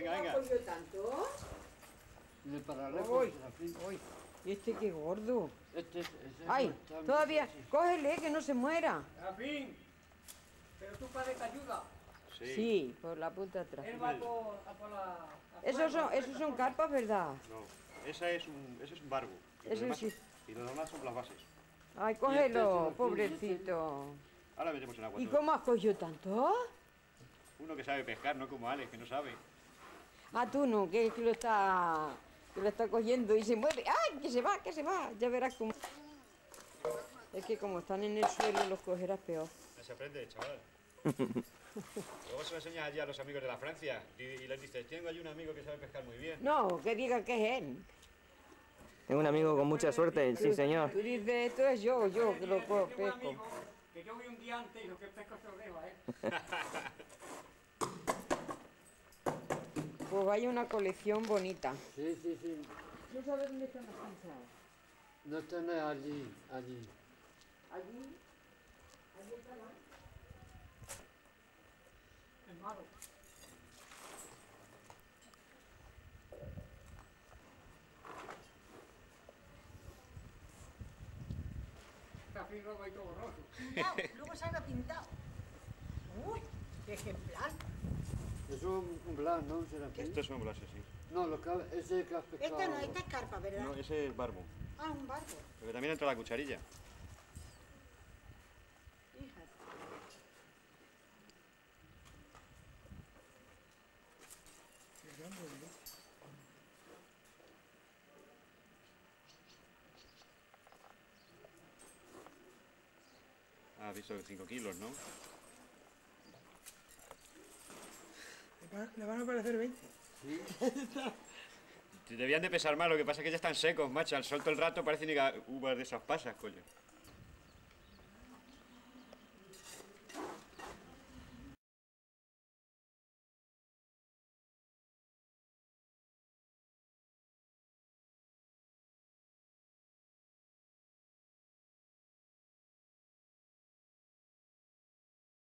Venga, venga. ¿Cómo has cogido tanto? De paralelo. Uy, uy. ¿Y este qué gordo? Ese Ay, no está todavía. bien, sí. Cógele, que no se muera. Serafín, pero tu padre te ayuda. Sí, por la punta de atrás. Él va por la... Esos son carpas, ¿verdad? No, ese es un barbo. Y los Ese demás, sí. y los demás son las bases. Ay, Y cógelo, este pobrecito. Ahora metemos en agua ¿Y todo. cómo has cogido tanto? Uno que sabe pescar, no como Alex, que no sabe. Ah, tú no, que lo está cogiendo y se mueve. ¡Ay, que se va, que se va! Ya verás cómo... Es que como están en el suelo los cogerás peor. No se aprende, chaval. Luego se lo enseñas allí a los amigos de la Francia y les dices, tengo allí un amigo que sabe pescar muy bien. No, que diga que es él. Tengo un amigo con mucha suerte, sí señor. Tú dices, esto es yo que lo Tengo un pesco. amigo que yo voy un día antes y lo que pesco se lo dejo a él. Pues vaya una colección bonita. Sí, sí, sí. ¿No sabes dónde están las pinzas? No están allí, allí. Allí. Allí está la... Es malo. Serafín luego hay todo borroso. Pintado, luego salga pintado. Uy, qué ejemplar. Es un blanc, ¿no? Serafín. Estos son blases, sí. No, ese que has pescado. Esta no, esta es carpa, ¿verdad? No, ese es barbo. Ah, un barco. Porque también entra la cucharilla. Fíjate. Ah, has visto 5 kilos, ¿no? Le van a parecer 20. Te debían de pesar más, lo que pasa es que ya están secos, macho. Al sol todo el rato parecen uvas de esas pasas, coño.